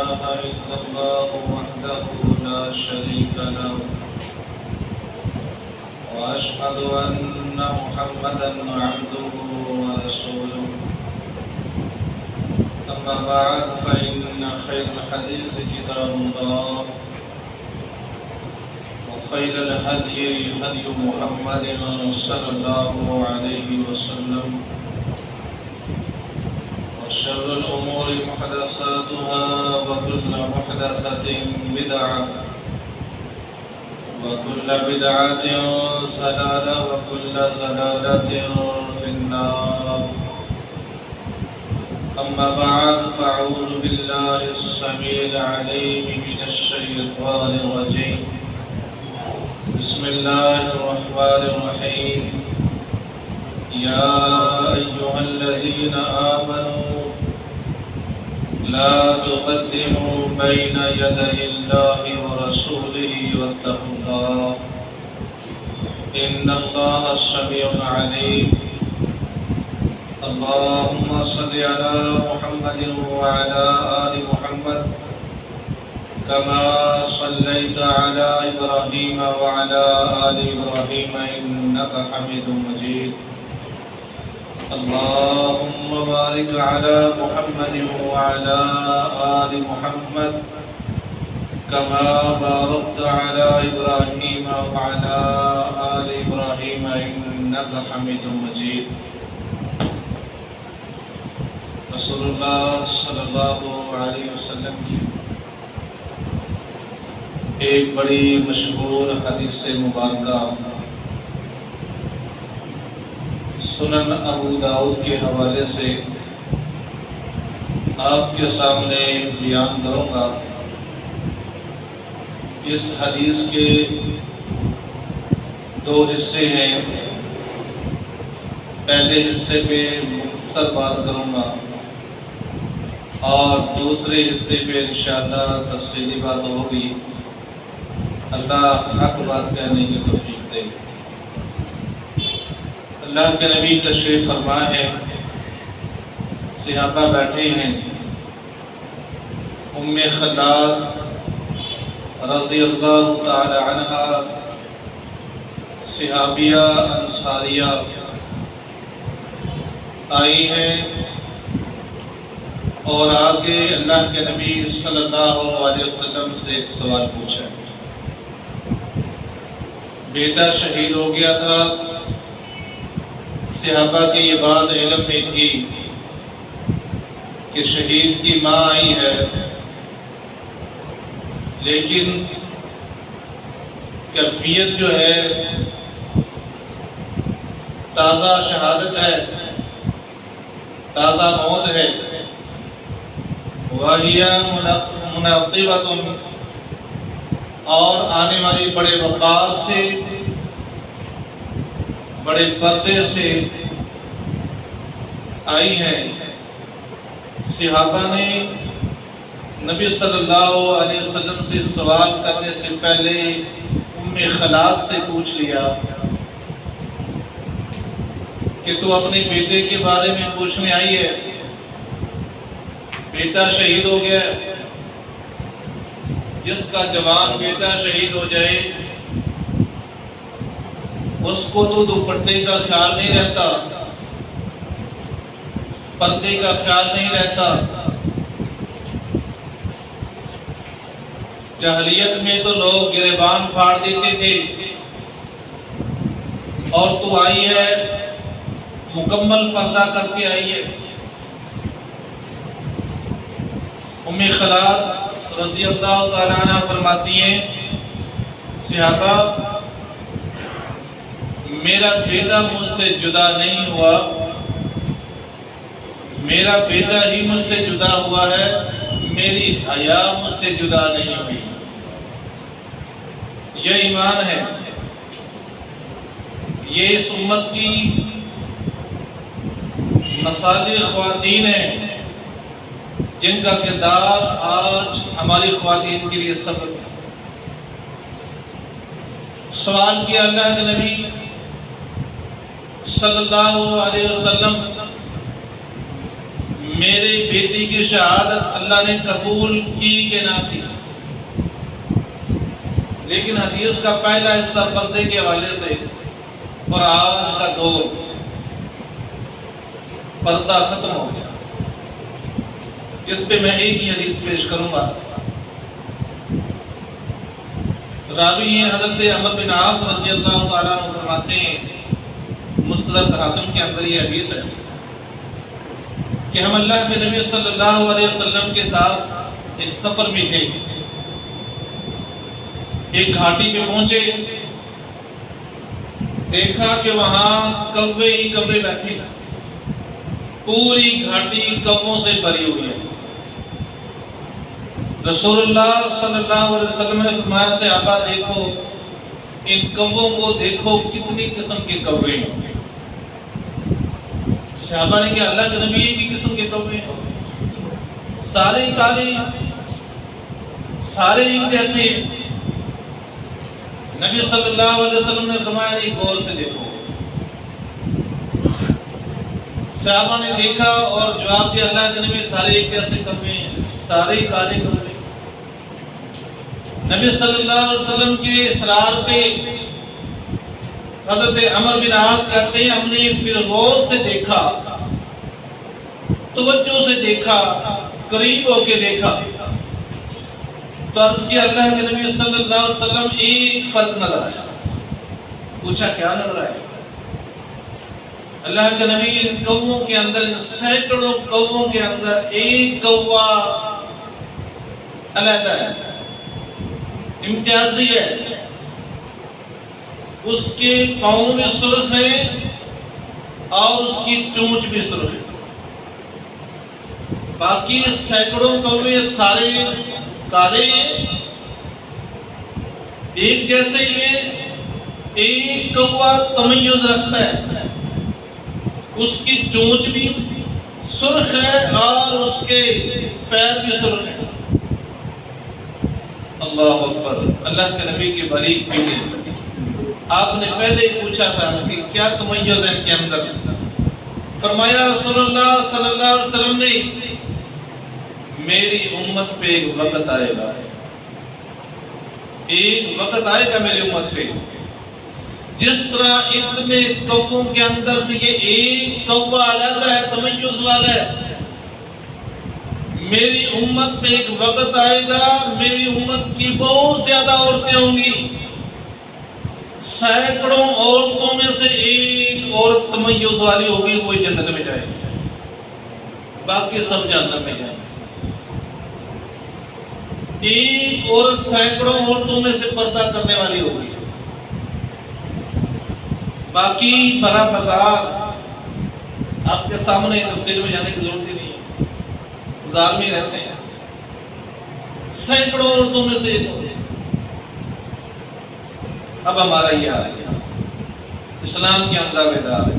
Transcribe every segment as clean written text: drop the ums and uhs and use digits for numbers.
إله إلا الله وحده لا شريك له وأشهد أن محمدا عبده ورسوله أما بعد فإن خير الحديث كتاب الله وخير الهدي هدي محمد صلى الله عليه وسلم وشر الأمور محدثاتها وكل محدثة بدعة وكل بدعة ضلالة وكل ضلالة في النار. أما بعد فأعوذ بالله السميع العليم من الشيطان الرجيم. بسم الله الرحمن الرحيم. يا أيها الذين آمنوا لا تقدموا بين يدي الله ورسوله واتقوا الله إن الله سميع عليم. اللهم صل على محمد وعلى آل محمد كما صليت على إبراهيم وعلى آل إبراهيم إنك حميد مجيد. اللهم بارك على محمد وعلى آل محمد كما باركت على إبراهيم وعلى آل إبراهيم إنك حميد مجيد. رسول اللہ صلی اللہ علیہ وسلم کی ایک بڑی مشہور حدیث مبارکہ سنن ابو داؤد کے حوالے سے آپ کے سامنے بیان کروں گا. اس حدیث کے دو حصے ہیں. پہلے حصے پہ مختصر بات کروں گا اور دوسرے حصے پہ انشاءاللہ تفصیلی بات ہوگی. اللہ حق بات کہنے کی توفیق دے. اللہ کے نبی تشریف فرما ہے، صحابہ بیٹھے ہیں. ام خلاد رضی اللہ تعالی عنہا صحابیہ انصاریہ آئی ہیں اور آگے اللہ کے نبی صلی اللہ علیہ وسلم سے ایک سوال پوچھا. بیٹا شہید ہو گیا تھا. صحابہ کی یہ بات علم میں تھی کہ شہید کی ماں آئی ہے، لیکن کیفیت جو ہے تازہ شہادت ہے، تازہ موت ہے. وَهِيَ مُنَقِّبَةٌ، اور آنے والی بڑے وقار سے، بڑے پردے سے آئی ہیں. صحابہ نے نبی صلی اللہ علیہ وسلم سے سوال کرنے سے پہلے ام خلاد سے پوچھ لیا کہ تو اپنے بیٹے کے بارے میں پوچھنے آئی ہے. بیٹا شہید ہو گیا. جس کا جوان بیٹا شہید ہو جائے اس کو تو دوپٹے کا خیال نہیں رہتا، پردے کا خیال نہیں رہتا. جاہلیت میں تو لوگ گریبان پھاڑ دیتے تھے، اور تو آئی ہے مکمل پردہ کر کے آئی ہے. ام خلاد رضی اللہ تعالیٰ عنہ فرماتی ہیں، صحابہ میرا بیٹا مجھ سے جدا نہیں ہوا، میرا بیٹا ہی مجھ سے جدا ہوا ہے، میری حیا مجھ سے جدا نہیں ہوئی. یہ ایمان ہے. یہ اس امت کی مصالح خواتین ہیں جن کا کردار آج ہماری خواتین کے لیے سبق ہے. سوال کیا اللہ کے نبی صلی اللہ علیہ وسلم، میری بیٹی کی شہادت اللہ نے قبول کی کہ نہ کی، لیکن حدیث کا پہلا حصہ پردے کے حوالے سے اور آج کا دور پردہ ختم ہو گیا، اس پہ میں ایک ہی حدیث پیش کروں گا۔ راوی ہیں حضرت عمر بن عاص رضی اللہ تعالیٰ عنہ فرماتے ہیں، مستدرک حاکم کے اندر یہ حدیث ہے کہ ہم اللہ کے نبی صلی اللہ علیہ وسلم کے ساتھ ایک سفر میں تھے، ایک گھاٹی پہ پہنچے، دیکھا کہ وہاں کوے ہی کوے بیٹھے، پوری گھاٹی کووں سے بھری ہوئی ہے۔ رسول اللہ صلی اللہ علیہ وسلم نے فرمایا صحابہ دیکھو ان کووں کو، دیکھو کتنی قسم کے کوے ہیں۔ صحابہ نے کہا اللہ کے نبی کی قسم کے کوے ہیں، سارے کالے، سارے ایک جیسے۔ نبی صلی اللہ علیہ وسلم نے فرمایا نہیں، غور سے دیکھو۔ صحابہ نے دیکھا اور جواب دیا اللہ کے نبی سارے ایک جیسے کوے ہیں، سارے کالے کوے۔ نبی صلی اللہ علیہ وسلم کے اصرار پہ حضرت عمر بن عاص کہتے ہیں ہم نے پھر غور سے دیکھا، توجہ سے دیکھا، قریب ہو کے دیکھا، تو عرض کیا اللہ کے نبی صلی اللہ علیہ وسلم ایک فرق نظر آیا۔ پوچھا کیا نظر آیا؟ اللہ کے نبی ان کووں کے اندر، ان سینکڑوں کووں کے اندر ایک کوا علیحدہ ہے، امتیازی ہے، اس کے پاؤں بھی سرخ ہیں اور اس کی چونچ بھی سرخ ہے، باقی سینکڑوں کوے سارے کالے ہیں، ایک جیسے ہی ہیں۔ ایک کوا تمیز رکھتا ہے، اس کی چونچ بھی سرخ ہے اور اس کے پیر بھی سرخ ہیں۔ اللہ اکبر، اللہ کے نبی کی باریک بینی۔ آپ نے پہلے ہی پوچھا تھا کہ کیا تمیز ہے ان کے اندر؟ فرمایا رسول اللہ صلی اللہ علیہ وسلم نے میری امت پہ ایک وقت آئے گا، ایک وقت آئے گا میری امت پہ، جس طرح اتنے کووں کے اندر سے یہ ایک کوا علیحدہ ہے، تمیز والا ہے، میری امت پہ ایک وقت آئے گا میری امت کی بہت زیادہ عورتیں ہوں گی، سینکڑوں عورتوں میں سے ایک عورت تمیز والی ہوگی، وہی جنت میں جائے گی، باقی سب جہنم میں جائیں گے۔ ایک عورت سینکڑوں عورتوں میں سے پردہ کرنے والی ہوگی، باقی بھرا بازار، آپ کے سامنے تفصیل میں جانے کی ضرورت ہی نہیں ہے، بازار میں رہتے ہیں، سینکڑوں عورتوں میں سے ایک ہوگی۔ اب ہمارا یہ حال ہے، اسلام کے اندر بیدار ہے،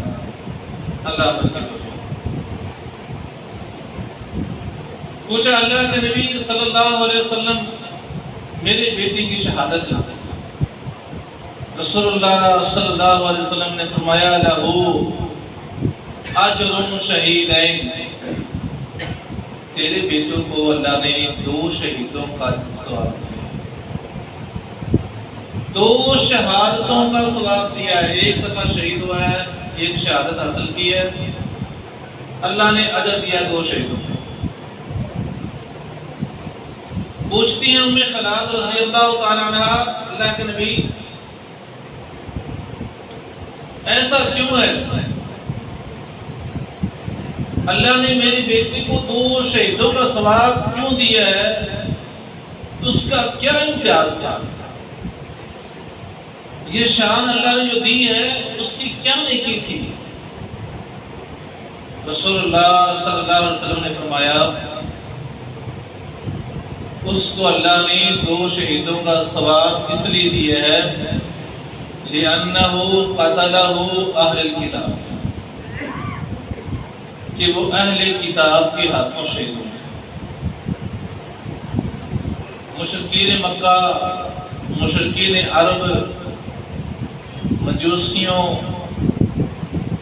اللہ عمل کی توفیق۔ پوچھا اللہ کے نبی صلی اللہ علیہ وسلم میرے بیٹی کی شہادت ہے۔ رسول اللہ صلی اللہ علیہ وسلم نے فرمایا لہو اجر شہیدین، تیرے بیٹوں کو اللہ نے 2 شہیدوں کا ثواب دیا، 2 شہادتوں کا ثواب دیا ہے، ایک دفعہ شہید ہوا ہے، ایک شہادت حاصل کی ہے، اللہ نے اجر دیا 2 شہیدوں کو۔ پوچھتی ہیں ام خلاد رضی اللہ تعالیٰ عنہ اللہ کے نبی ایسا کیوں ہے؟ اللہ نے میری بیٹی کو 2 شہیدوں کا ثواب کیوں دیا ہے؟ اس کا کیا امتیاز تھا؟ یہ شان اللہ نے جو دی ہے اس کی کیا نیکی تھی؟ رسول اللہ صلی اللہ علیہ وسلم نے فرمایا اس کو اللہ نے 2 شہیدوں کا ثواب اس لیے دیا ہے لِأَنَّهُ قَتَلَهُ أَهْلِ الْكِتَابِ، کہ وہ اہل کتاب کے ہاتھوں شہید ہوئے۔ مشرکین مکہ، مشرکین عرب، مجوسیوں،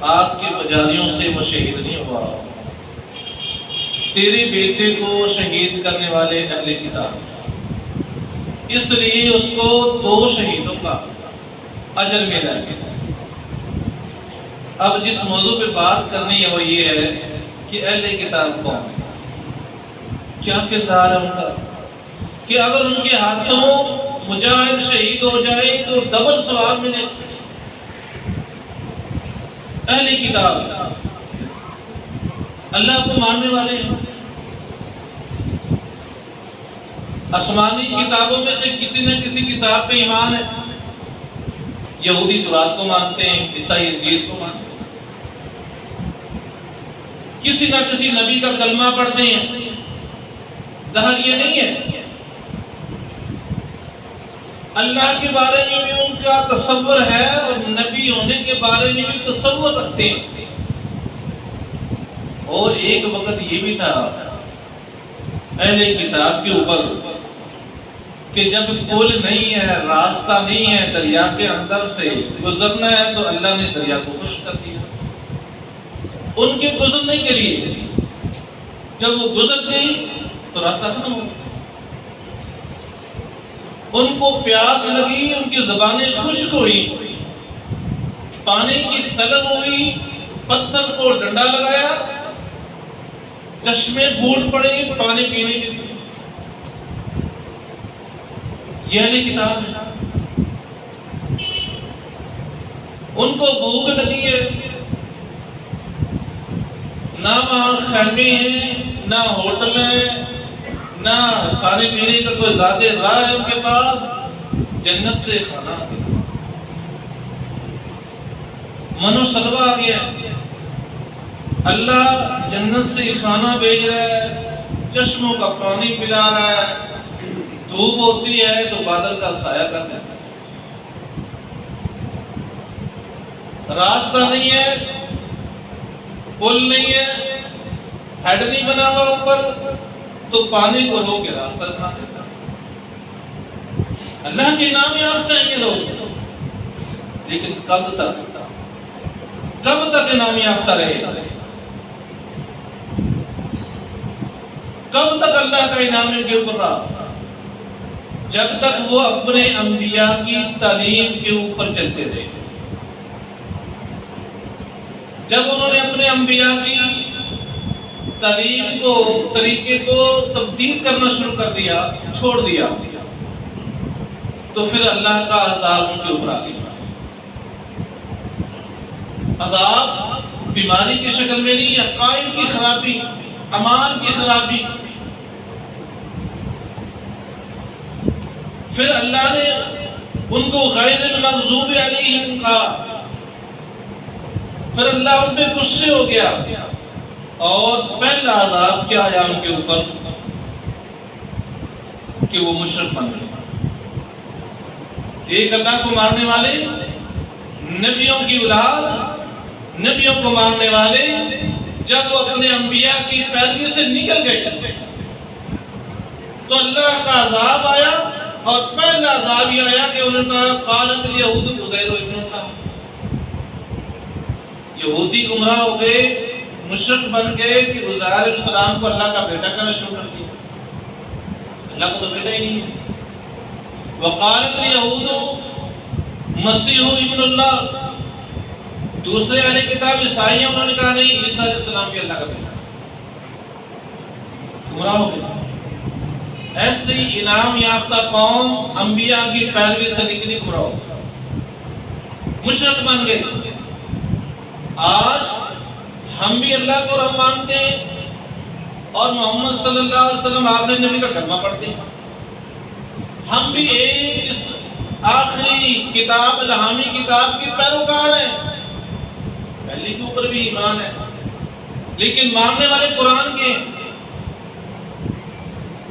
آگ کے پجاریوں سے وہ شہید نہیں ہوا، تیرے بیٹے کو شہید کرنے والے اہل کتاب، اس لیے اس کو 2 شہیدوں کا اجر ملا ہے۔ اب جس موضوع پہ بات کرنی ہے وہ یہ ہے کہ اہل کتاب کون ہے، کیا کردار ہے ان کا، کہ اگر ان کے ہاتھوں مجاہد شہید ہو جائے تو ڈبل ثواب ملے۔ اہل کتاب اللہ کو ماننے والے ہیں، آسمانی کتابوں میں سے کسی نہ کسی کتاب پہ ایمان ہے۔ یہودی تورات کو مانتے ہیں، عیسائی انجیل کو مانتے ہیں، کسی نہ کسی نبی کا کلمہ پڑھتے ہیں۔ دہر یہ نہیں ہے، اللہ کے بارے میں بھی ان کا تصور ہے اور نبی ہونے کے بارے میں بھی تصور رکھتے ہیں۔ اور ایک وقت یہ بھی تھا اہل کتاب کے اوپر کہ جب پل نہیں ہے، راستہ نہیں ہے، دریا کے اندر سے گزرنا ہے تو اللہ نے دریا کو خشک کر دیا ان کے گزرنے کے لیے۔ جب وہ گزر گئی تو راستہ ختم ہو گیا، ان کو پیاس لگی، ان کی زبانیں خشک ہوئی، پانی کی طلب ہوئی، پتھر کو ڈنڈا لگایا، چشمے پھوٹ پڑے پانی پینے کے لیے۔ یہ اہل کتاب ہے، ان کو بھوک لگی ہے، نہ وہاں خیمے ہیں، نہ ہوٹل ہے، نہ کھانے پینے کا کوئی زیادہ راہ ہے ان کے پاس، جنت سے کھانا آ گیا، منو سلوا آ گیا۔ اللہ جنت سے کھانا بھیج رہا ہے، چشموں کا پانی پلا رہا ہے، دھوپ ہوتی ہے تو بادل کا سایہ کر دیتا ہے، راستہ نہیں ہے، پل نہیں ہے، ہیڈ نہیں بنا ہوا اوپر تو پانی کو روک کے راستہ بنا دیتا ہے۔ اللہ کے انعام یافتہ ہیں یہ لوگ، لیکن کب تک انعام یافتہ رہے، کب تک اللہ کا انعام ان کے اوپر رہا؟ جب تک وہ اپنے انبیاء کی تعلیم کے اوپر چلتے رہے۔ جب انہوں نے اپنے انبیاء کی تعلیم کو، طریقے کو تبدیل کرنا شروع کر دیا، چھوڑ دیا، تو پھر اللہ کا عذاب ان کے اوپر آ گیا۔ عذاب بیماری کی شکل میں نہیں، عقائد کی خرابی، اعمال کی خرابی۔ پھر اللہ نے ان کو غیر المغضوب علیہم کہا، پھر اللہ ان پہ غصے ہو گیا، اور پہلا عذاب کیا آیا ان کے اوپر کہ وہ مشرک بن گئے۔ ایک اللہ کو ماننے والے، نبیوں کی اولاد، نبیوں کو ماننے والے، جب وہ اپنے انبیاء کی پیروی سے نکل گئے تو اللہ کا عذاب آیا، اور پہلا عذاب یہ آیا کہ انہوں نے کہا قالت الیہود عزیر ابن اللہ، یہودی گمراہ ہو گئے، مشرک بن گئے کہ عزیر علیہ السلام کو اللہ کا بیٹا کہنا شروع کر دیا، اللہ کو تو بیٹا ہی نہیں ہے۔ وقالت الیہود مسیح ابن اللہ، دوسرے اہل کتاب عیسائی ہیں، انہوں نے کہا نہیں عیسیٰ علیہ السلام بھی اللہ کا بیٹا، گمراہ ہو گئے۔ ایسے ہی انعام یافتہ قوم انبیاء کی پیروی سے نکلی، گمراہ ہو گئے، مشرک بن گئے۔ آج ہم بھی اللہ کو رب مانتے ہیں اور محمد صلی اللہ علیہ وسلم آخری نبی کا کلمہ پڑھتے ہیں، ہم بھی ایک اس آخری کتاب الہامی کتاب کے پیروکار ہیں، پہلی کے اوپر بھی ایمان ہے، لیکن ماننے والے قرآن کے۔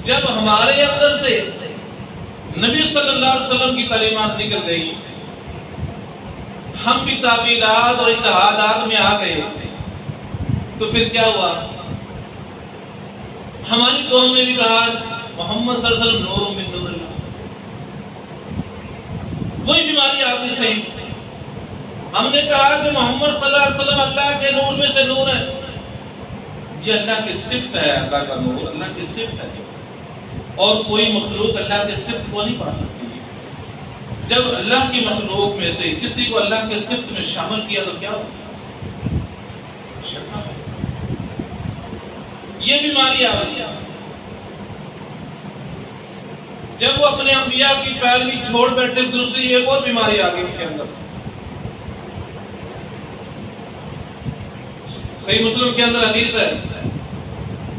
جب ہمارے اندر سے نبی صلی اللہ علیہ وسلم کی تعلیمات نکل گئی، ہم بھی تعویلات اور اجتہادات میں آ گئے، تو پھر کیا ہوا؟ ہماری قوم نے بھی کہا محمد صلی اللہ علیہ وسلم نور من نور اللہ، وہی بیماری آ گئی صحیح۔ ہم نے کہا کہ محمد صلی اللہ علیہ وسلم اللہ کے نور میں سے نور ہے، یہ اللہ کی صفت ہے، اللہ کا نور اللہ کی صفت ہے، اور کوئی مخلوق اللہ کی صفت کو نہیں پا سکتی۔ جب اللہ کی مخلوق میں سے کسی کو اللہ کی صفت میں شامل کیا تو کیا ہوگا؟ یہ بیماری آ گئی۔ جب وہ اپنے انبیاء کی پیروی چھوڑ بیٹھے، دوسری ایک اور بیماری آ گئی ان کے اندر۔ صحیح مسلم کے اندر حدیث ہے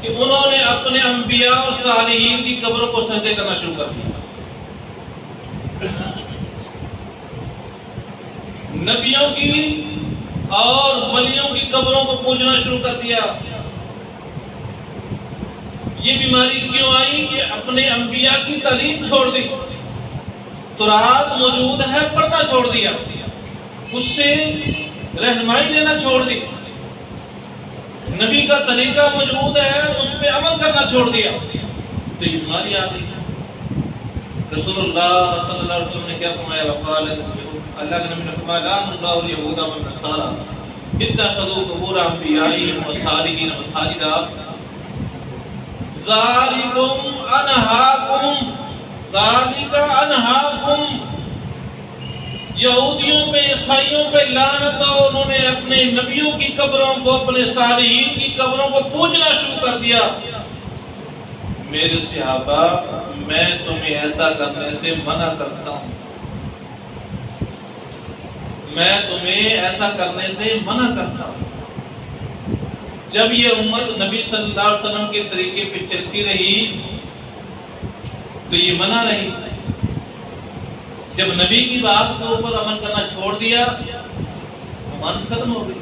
کہ انہوں نے اپنے انبیاء اور صالحین کی قبروں کو سجدے کرنا شروع کر دیا، نبیوں کی اور ولیوں کی قبروں کو پوجنا شروع کر دیا۔ یہ بیماری کیوں آئی کہ اپنے انبیاء کی تعلیم چھوڑ دی، تورات موجود ہے پڑھنا چھوڑ دیا، اس سے رہنمائی لینا چھوڑ دی، نبی کا طریقہ موجود ہے اس پہ عمل کرنا چھوڑ دیا، تو یہ بیماری آ گئی۔ رسول اللہ صلی اللہ علیہ وسلم نے کیا فرمایا؟ وقالت، اللہ کے نبی نے فرمایا لعن اللہ اليہود والنصارى اتخذوا قبور انبیائهم وصالحین مساجدا ذالکم انہاکم، ذالک انہاکم، یہودیوں پہ عیسائیوں پہ لعنت ہو، انہوں نے اپنے نبیوں کی قبروں کو، اپنے صالحین کی قبروں کو پوجنا شروع کر دیا۔ میرے صحابہ، میں تمہیں ایسا کرنے سے منع کرتا ہوں، میں تمہیں ایسا کرنے سے منع کرتا ہوں۔ جب یہ امت نبی صلی اللہ علیہ وسلم کے طریقے پہ چلتی رہی تو یہ منع رہی، جب نبی کی بات کے اوپر عمل کرنا چھوڑ دیا، امانت ختم ہو گئی،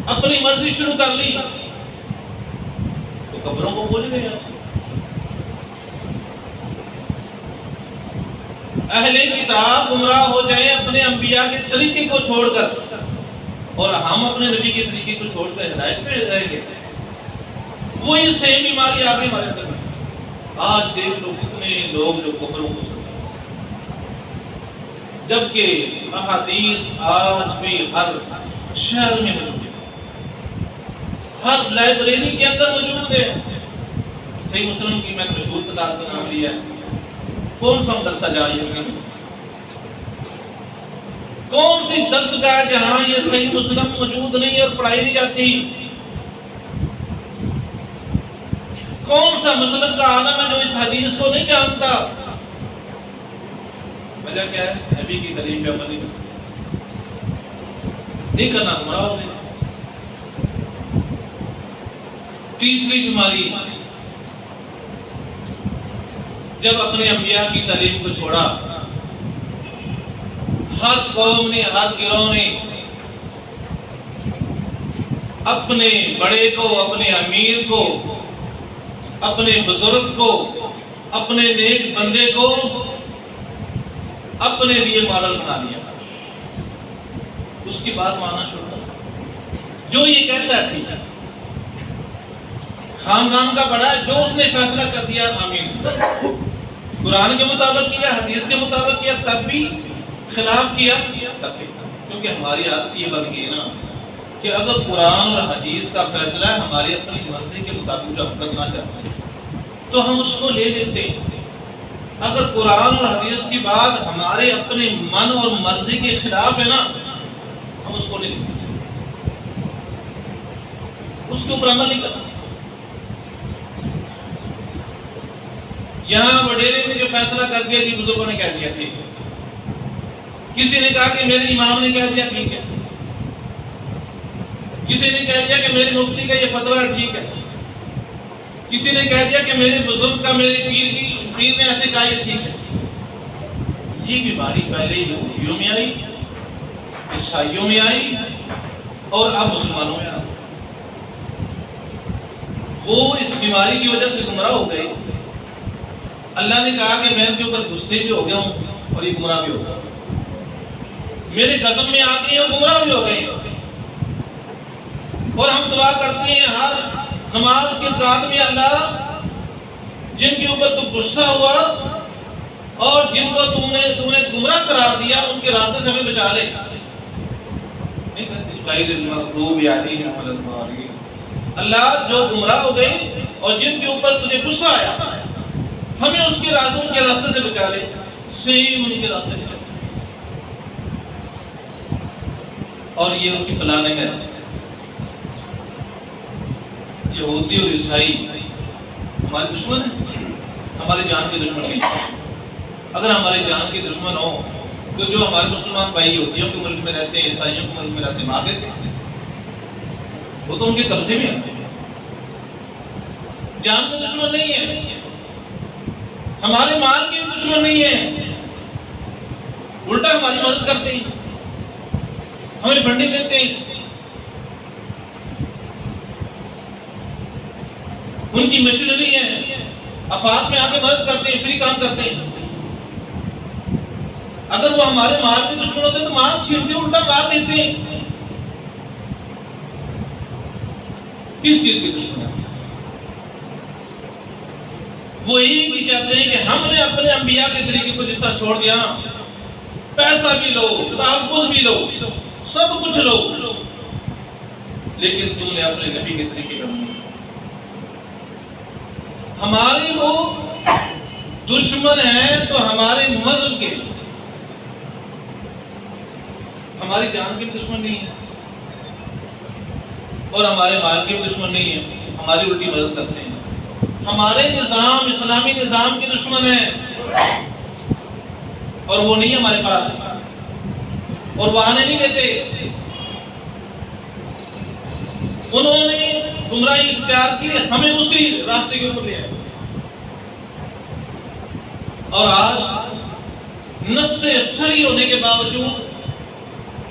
اپنی مرضی شروع کر لی تو قبروں کو پوج گیا۔ اہل کتاب گمراہ ہو جائیں اپنے انبیاء کے طریقے کو چھوڑ کر، اور ہم اپنے نبی کے طریقے کو چھوڑ کر ہدایت پہ رہیں گے، وہی سیم بیماری آ گئی ہمارے اندر۔ آج دیکھ لو کتنے لوگ جو قبروں کو سجدہ، جبکہ احادیث آج بھی ہر شہر میں موجود ہے، ہر لائبریری کے اندر موجود ہے۔ صحیح مسلم کی میں نے مشہور کتاب کا نام لیا ہے، کون سا مدرسہ جاری ہے، کون سی درسگاہ جہاں یہ صحیح مسلم موجود نہیں اور پڑھائی نہیں جاتی، کون سا مسلم کا عالم ہے جو اس حدیث کو نہیں جانتا؟ وجہ کیا ہے؟ نبی کی تعلیم پہ عمل نہیں کرنا، گمراہ ہو گئے۔ تیسری بیماری، جب اپنے انبیاء کی تعلیم کو چھوڑا، ہر قوم نے، ہر گروہ نے اپنے بڑے کو، اپنے امیر کو، اپنے بزرگ کو، اپنے نیک بندے کو اپنے لیے ماڈل بنا لیا، اس کی بات ماننا شروع کر، جو یہ کہتا ہے ٹھیک ہے، خاندان کا بڑا ہے، جو اس نے فیصلہ کر دیا آمین، قرآن کے مطابق کیا، حدیث کے مطابق کیا، تب بھی خلاف کیا، تب بھی، کیونکہ ہماری عادت یہ بن گئی نا کہ اگر قرآن اور حدیث کا فیصلہ ہے ہماری اپنی مرضی کے مطابق جو ہم کرنا چاہتے ہیں تو ہم اس کو لے لیتے ہیں، اگر قرآن اور حدیث کی بات ہمارے اپنے من اور مرضی کے خلاف ہے نا، ہم اس کو لے لیتے ہیں، اس کے اوپر عمل نہیں کرنا۔ یہاں وڈیرے نے جو فیصلہ کر دیا جی، بزرگوں نے کہہ دیا ٹھیک ہے، کسی نے کہا کہ میرے امام نے کہہ دیا ٹھیک ہے، کسی نے کہہ دیا کہ میرے مفتی کا یہ فتویٰ ہے ٹھیک ہے، کسی نے کہہ دیا کہ میرے بزرگ کا، میرے پیر نے ایسے کہا یہ ٹھیک ہے۔ یہ بیماری پہلے یہودیوں میں آئی، عیسائیوں میں آئی، اور اب مسلمانوں میں آئی۔ وہ اس بیماری کی وجہ سے گمراہ ہو گئے۔ اللہ نے کہا کہ میں ان کے اوپر غصے بھی ہو گیا ہوں اور یہ گمراہ بھی ہو گیا، میرے غضب میں آ گئی اور گمراہ بھی ہو گئی۔ اور ہم دعا کرتے ہیں ہر نماز کے رکعت میں، اللہ جن کے اوپر تو غصہ ہوا اور جن کو تو نے گمراہ قرار دیا، ان کے راستے سے ہمیں بچا لے۔ غیر المغضوب علیہم ولا الضالین، اللہ جو گمراہ ہو گئے اور جن کے اوپر تجھے غصہ آیا ہمیں اس کے راستے سے بچا لے، سیم ان کے راستے بچا لے۔ اور یہ ان کی پلاننگ ہے۔ یہودی اور عیسائی ہمارے دشمن ہیں، ہماری جان کے دشمن نہیں۔ اگر ہماری جان کے دشمن ہو تو جو ہمارے مسلمان بھائی یہودیوں کے ملک میں رہتے ہیں، عیسائیوں کے ملک میں رہتے ہیں، مار دیتے ہیں، وہ تو ان کے قبضے میں آتے ہیں۔ جان کا دشمن نہیں ہے، ہمارے مال کے بھی دشمن نہیں ہے، الٹا ہماری مدد کرتے ہیں، ہمیں فنڈنگ دیتے ہیں، ان کی مشنری ہے، افات میں آ کے مدد کرتے ہیں، فری کام کرتے ہیں۔ اگر وہ ہمارے مال کے دشمن ہوتے تو مال چھینتے الٹا مار دیتے ہیں۔ کس چیز کے دشمن ہے؟ وہ یہی چاہتے ہیں کہ ہم نے اپنے انبیاء کے طریقے کو جس طرح چھوڑ دیا، پیسہ بھی لو، تحفظ بھی لو، سب کچھ لو، لیکن تم نے اپنے نبی کے طریقے پر نہیں۔ ہمارے وہ دشمن ہیں تو ہمارے مذہب کے، ہماری جان کے بھی دشمن نہیں ہے اور ہمارے مال کے بھی دشمن نہیں ہے، ہماری الٹی مدد کرتے ہیں۔ ہمارے نظام، اسلامی نظام کے دشمن ہیں اور وہ نہیں ہمارے پاس، اور وہ آنے نہیں دیتے۔ انہوں نے گمراہی اختیار کی، ہمیں اسی راستے کے اوپر لے آئے۔ اور آج نص سری ہونے کے باوجود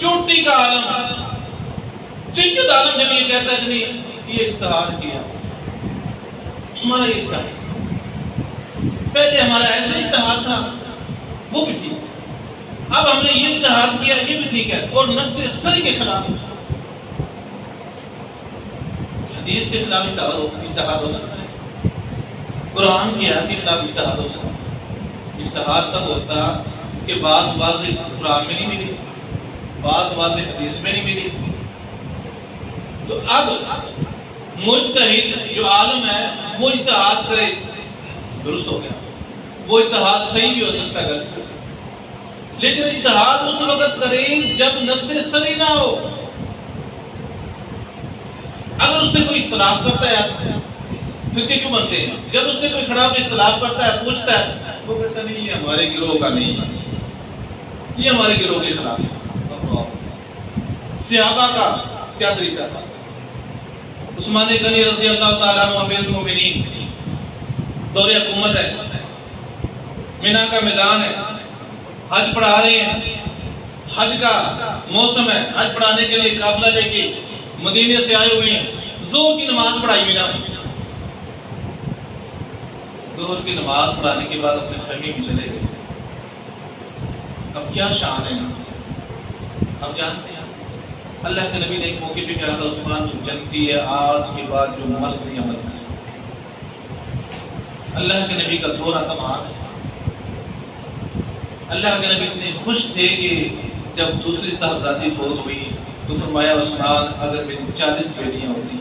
چوٹی کا عالم، سید عالم جب یہ کہتا ہے کہ نہیں یہ اجتہاد کیا، ہمارا یہ اجتہاد، پہلے ہمارا ایسا اجتہاد تھا وہ بھی ٹھیک ہے، اب ہم نے یہ اجتہاد کیا یہ بھی ٹھیک ہے، اور نص سری کے خلاف، حدیث کے خلاف اجتہاد ہو سکتا ہے، قرآن کی آیت کے خلاف اجتہاد ہو سکتا ہے۔ اجتہاد تب ہوتا کہ بات واضح قرآن میں نہیں ملی، بات واضح حدیث میں نہیں ملی، تو اب مجتہد جو عالم ہے وہ اجتہاد کرے، درست ہو گیا، وہ اجتہاد صحیح بھی ہو سکتا ہے، غلط بھی ہو سکتا ہے، لیکن اجتہاد اس وقت کرے جب نص سری نہ ہو۔ اگر اس سے کوئی اختلاف کرتا ہے، فرقے کیوں بنتے ہیں؟ جب اس سے کوئی کھڑا ہو کے اختلاف کرتا ہے، پوچھتا ہے، وہ کہتا نہیں یہ ہمارے گروہ کا نہیں ہے، یہ ہمارے گروہ کے خلاف ہے۔ صحابہ کا کیا طریقہ تھا؟ عثمان غنی رضی اللہ تعالیٰ عنہ امیر المومنین، دور حکومت ہے، مینا کا میدان ہے، حج پڑھا رہے ہیں، حج کا موسم ہے، حج پڑھانے کے لیے قافلہ لے کے مدینے سے آئے ہوئے ہیں، ظہر کی نماز پڑھائی مینا میں، ظہر کی نماز پڑھانے کے بعد اپنے خیمے میں چلے گئے۔ اب کیا شان ہے، اب جانتے ہیں اللہ کے نبی نے ایک موقع پہ کہا تھا عثمان تو جنتی ہے، آج کے بعد جو مرضی عمل کرے۔ اللہ کے نبی کا دورہ تمام ہے۔ اللہ کے نبی اتنے خوش تھے کہ جب دوسری صاحبزادی فوت ہوئی تو فرمایا عثمان اگر میری 40 بیٹیاں ہوتی،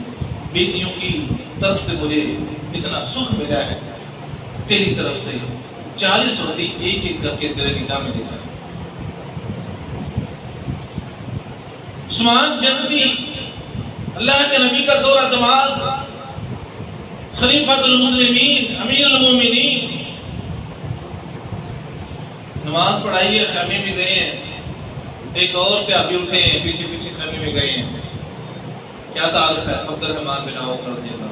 بیٹیوں کی طرف سے مجھے اتنا سکھ ملا ہے، تیری طرف سے 40 ہوتی، ایک ایک کر کے تیرے نکاح میں دیتا۔ عثمان جنتی، اللہ کے نبی کا دور اعتماد، خلیفۃ المسلمین، امیر المومنین، نماز پڑھائی ہے، خیمے میں گئے ہیں، ایک اور صحابی اٹھے ہیں، پیچھے پیچھے خیمے میں گئے ہیں۔ کیا تعارف ہے؟ عبد الرحمن بن عوف رضی اللہ،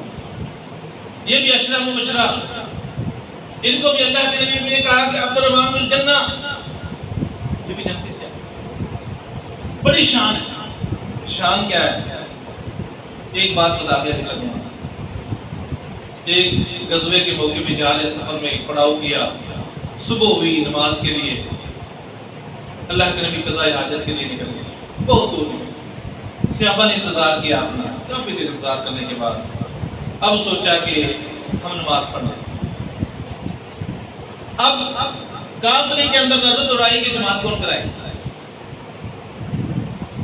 یہ بھی اشرا مبشرہ، ان کو بھی اللہ کے نبی نے کہا کہ عبد الرحمن بن الجنہ، یہ بھی جنتی سے بڑی شان ہے۔ شان کیا ہے؟ ایک بات بتا کے چلوں، ایک غزوے کے موقع پہ جا رہے سفر میں پڑاؤ کیا، صبح ہوئی نماز کے لیے، اللہ کے نبی قضاء حاجت کے لیے نکل گئے، بہت دور نکل، صحابہ نے انتظار کیا اپنا، کافی دیر انتظار کرنے کے بعد اب سوچا کہ ہم نماز پڑھ لیں۔ اب قافلے کے اندر نظر دوڑائی کہ جماعت کون کرائے،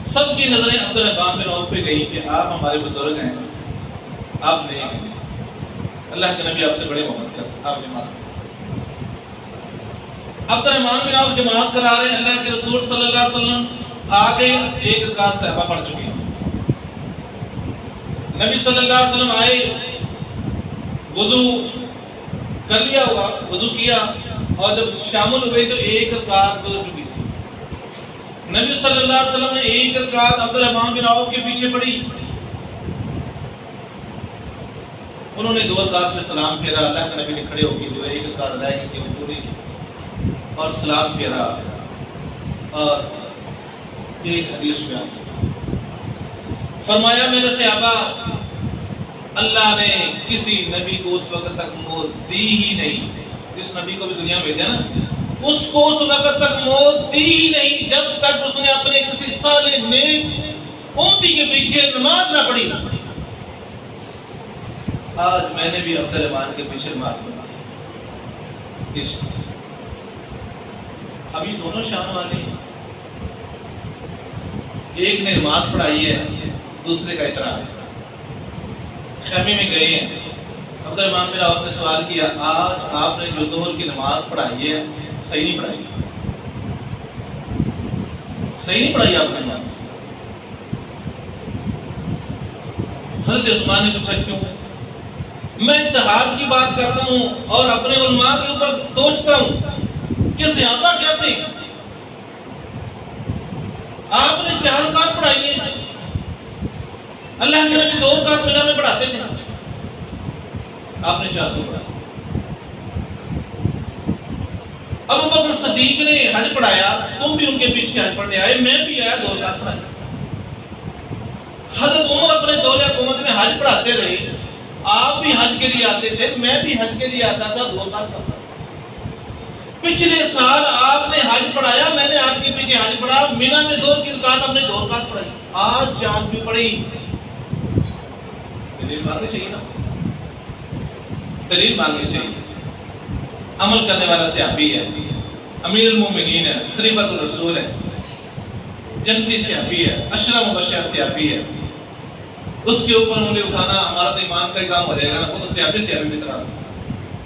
سب کی نظریں عبد الرحمن بن عوف پہ گئی کہ آپ ہمارے بزرگ ہیں، آپ نہیں ہیں، اللہ کے نبی آپ سے بڑے محبت کرتے، آپ جماعت عبد الرحمن بن عوف جماعت کرا رہے ہیں، اللہ کے رسول صلی اللہ علیہ وسلم آگے ایک رکعت صحابہ پڑھ چکے ہیں، نبی صلی اللہ علیہ وسلم آئے، وضو کر لیا ہوا، وضو کیا، اور جب شامل ہوئے تو ایک رکعت ہو چکی تھی۔ نبی صلی اللہ علیہ وسلم نے ایک رکعت عبد الرحمن بن عوف کے پیچھے پڑھی، انہوں نے 2 رکعت میں سلام پھیرا، اللہ کے نبی نے کھڑے ہو کے جو ایک رکعت ادا کی وہ پوری اور سلام پھیرا، اور ایک حدیث میں فرمایا میرے صحابہ اللہ نے کسی نبی کو اس وقت تک موت دی ہی نہیں، جس نبی کو بھی دنیا میں بھیجا نا اس کو اس وقت تک موت دی ہی نہیں جب تک اس نے اپنے کسی صالح نیک امتی کے پیچھے نماز نہ پڑھی۔ آج میں نے بھی عبد الرحمن کے پیچھے نماز پڑھی، ابھی دونوں شان والے ہیں، ایک نے نماز پڑھائی ہے، دوسرے کا اعتراض ہے۔ خیمے میں گئے ہیں، عبد الرحمن بن عوف نے سوال کیا آج آپ نے جو ظہر کی نماز پڑھائی ہے صحیح نہیں پڑھائی، صحیح نہیں پڑھائی آپ نے نماز؟ حضرت عثمان نے پوچھا کیوں؟ میں اجتہاد کی بات کرتا ہوں اور اپنے علماء کے اوپر سوچتا ہوں کہ صحابہ کیسے، آپ نے 4 رکعت پڑھائی ہے، اللہ کے نبی 2 رکعت مینا میں پڑھاتے تھے، آپ نے 4 پڑھا۔ ابو بکر صدیق نے حج پڑھایا، تم بھی ان کے پیچھے حج پڑھنے آئے، میں بھی آیا 2 رکعت پڑھائی۔ حضرت عمر اپنے دور حکومت میں حج پڑھاتے رہے، آپ بھی حج کے لیے آتے تھے، میں بھی حج کے لیے آتا تھا، 2 رکعت پڑھا۔ پچھلے سال آپ نے حج پڑھایا، میں نے آپ کے پیچھے حج پڑھا، مینا میں ظہر کی رکعت ہم نے 2 رکعت پڑھائی، آج 4 کیوں پڑھی؟ دلیل مانگنی چاہیے نا، دلیل مانگنی چاہیے۔ عمل کرنے والا صحابی ہے، امیر المومنین ہے، خلیفۃ الرسول ہے، جنتی صحابی ہے، عشرہ مبشرہ صحابی ہے، اس کے اوپر انگلی اٹھانا ہمارا تو ایمان کا ہی کام ہو جائے گا نا، وہ تو صحابی بھی اعتراض ہے،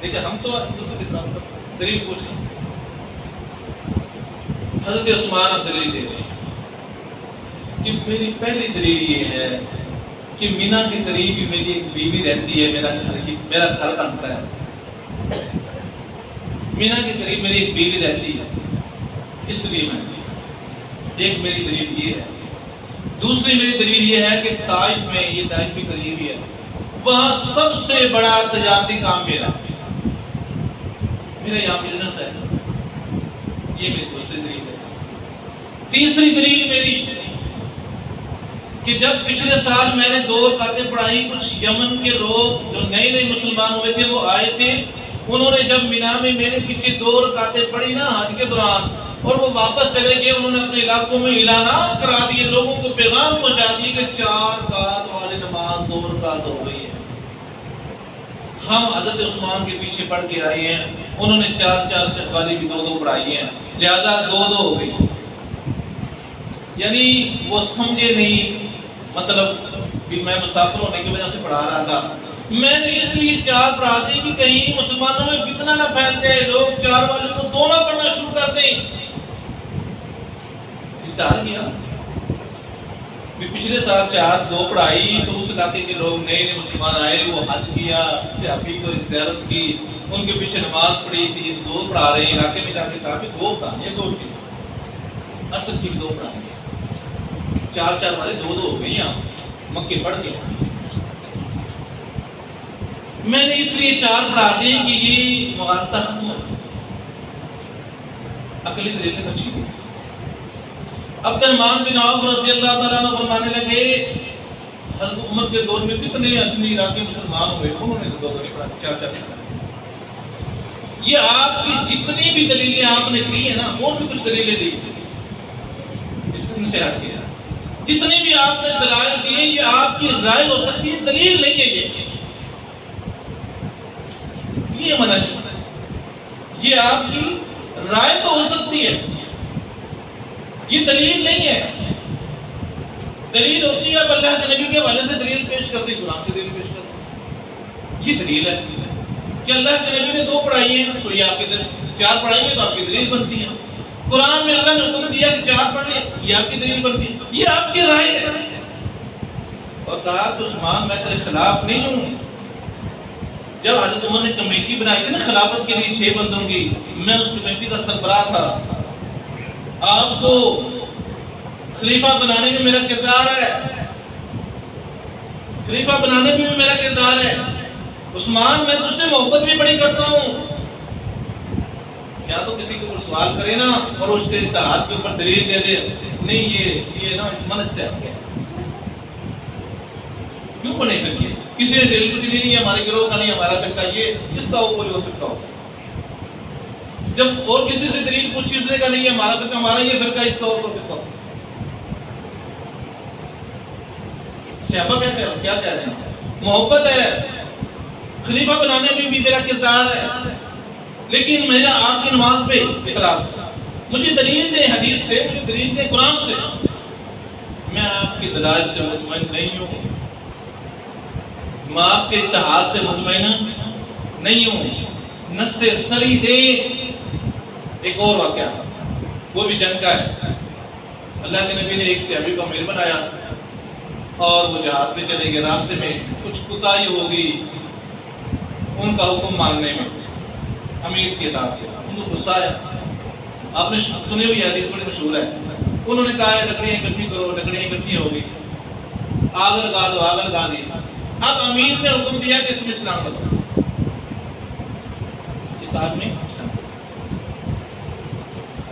لیکن ہم تو دوسرے پہ اعتراض کر سکتے ہیں، دلیل پوچھ سکتے ہیں۔ حضرت عثمان دلیل دے رہے ہیں کہ میری پہلی دلیل یہ ہے کہ مینا کے قریب ہی میری ایک بیوی رہتی ہے، میرا گھر بنتا ہے، مینا کے قریب میری ایک بیوی رہتی ہے، اس لیے میں، ایک میری دلیل یہ ہے۔ دوسری میری دلیل یہ ہے کہ طائف میں، یہ طائف بھی قریب ہی ہے، وہاں سب سے بڑا تجارتی کام میرا یہاں بزنس ہے، یہ میری دوسری دلیل ہے۔ تیسری دلیل میری کہ جب پچھلے سال میں نے 2 رکعتیں پڑھائی، کچھ یمن کے لوگ جو نئے نئے مسلمان ہوئے تھے وہ آئے تھے، انہوں نے جب مینا میں میرے پیچھے 2 رکعتیں پڑھی نا حج کے دوران، اور وہ واپس چلے گئے، انہوں نے اپنے علاقوں میں اعلانات کرا دیے، لوگوں کو پیغام پہنچا دیے کہ 4 رکعت والی نماز 2 رکعت ہو گئی ہے۔ ہم حضرت عثمان کے پیچھے پڑھ کے آئے ہیں، انہوں نے 4 والی بھی 2 پڑھائی ہیں، لہذا 2 ہو گئی۔ یعنی وہ سمجھے نہیں، مطلب بھی میں مسافر ہونے کی وجہ سے پڑھا رہا تھا، میں نے اس لیے 4 پڑھا دی کہ کہیں مسلمانوں میں فتنہ نہ پھیل جائے، لوگ 4 والے کو 2 نہ پڑھنا شروع کر دیں۔ اجتہاد کیا بھی پچھلے سال 2 پڑھائی تو اس علاقے کے لوگ نئے نئے مسلمان آئے، وہ حج کیا، صحابی کو زیارت کی، ان کے پیچھے نماز پڑھی تھی، 2 پڑھا رہے ہیں، علاقے میں جا کے کہا بھی 2 پڑھانے ہیں، 2 کی اصل کی 2 پڑھانے ہیں، 4 والے 2 ہو گئی ہیں، مکے پڑھ گئے۔ میں نے اس لیے 4 پڑھا دی کہ یہ مغالطہ ختم ہو، عقلی دلیل تکشیف۔ عبد الرحمن بن عوف رضی اللہ تعالیٰ عنہ فرمانے لگے حضرت عمر کے دور میں کتنے اجنبی علاقے مسلمان ہوئے، انہوں نے 2 نہیں پڑھا، 4 نہیں پڑھا۔ یہ آپ کی جتنی بھی دلیلیں آپ نے کی ہیں نا، اور بھی کچھ دلیلیں دی اس میں سے ہٹ گیا، جتنی بھی آپ نے دلائل دیے یہ آپ کی رائے ہو سکتی ہے، دلیل نہیں ہے، یہ منہج ہے، یہ آپ کی رائے تو ہو سکتی ہے، یہ دلیل نہیں ہے۔ دلیل ہوتی ہے اب اللہ کے نبی کے حوالے سے دلیل پیش کرتے، قرآن سے دلیل پیش کرتے۔ یہ دلیل ہے کہ اللہ کے نبی نے 2 پڑھائی ہیں تو یہ آپ کی دلیل، 4 پڑھائی ہیں تو آپ کی دلیل بنتی ہے۔ قرآن میں اللہ نے حکم دیا کہ 4 پڑھ لیں، یہ آپ کی دلیل بنتی ہے، یہ آپ کی رائے ہے۔ اور کہا کہ عثمان میں تیرے خلاف نہیں ہوں۔ جب حضرت عمر نے کمیٹی بنائی تھی نا خلافت کے لیے 6 بندوں کی، میں اس کمیٹی کا سربراہ تھا۔ آپ کو خلیفہ بنانے میں میرا کردار ہے، خلیفہ بنانے میں بھی میرا کردار ہے۔ عثمان میں تجھ سے محبت بھی بڑی کرتا ہوں۔ کیا تو کسی کے اوپر سوال کرے نا اور اس کے اجتہاد کے اوپر دلیل دے دے، نہیں یہ نا اس منہج سے ہٹ گیا۔ کیوں بنے پھر یہ؟ کسی نے دلیل کچھ نہیں ہے، ہمارے گروہ کا نہیں، ہمارا فرقہ یہ، اس کا ہو کوئی اور فرقہ ہو۔ جب اور کسی سے دلیل پوچھی اس نے کہا نہیں ہمارا فرقہ، ہمارا یہ فرقہ، اس کا اور کوئی فرقہ ہو۔ صحابہ کیا کہہ رہے ہیں؟ محبت ہے، خلیفہ بنانے میں بھی میرا کردار ہے، لیکن میرا آپ کی نماز پہ اعتراض ہے۔ مجھے دلیل دیں حدیث سے، مجھے دلیل دیں قرآن سے۔ میں آپ کی دلائل سے مطمئن نہیں ہوں، میں آپ کے اجتہاد سے مطمئن نہیں ہوں۔ نص سری دے۔ ایک اور واقعہ، وہ بھی جنگ کا ہے۔ اللہ کے نبی نے ایک صحابی کو امیر بنایا اور وہ جہاد پہ چلے گئے، راستے میں کچھ کوتاہی ہوگی ان کا حکم ماننے میں، امیر کی اطاعت کے، ان کو غصہ آیا۔ آپ نے سنی ہوئی حدیث بڑی مشہور ہے، انہوں نے کہا ہے لکڑیاں اکٹھی کرو، لکڑیاں اکٹھی ہوگی، آگ لگا دو، آگ لگا دی۔ اب امیر نے حکم دیا کہ اس میں چھلانگ لگاؤ، اس آگ میں چھلانگ۔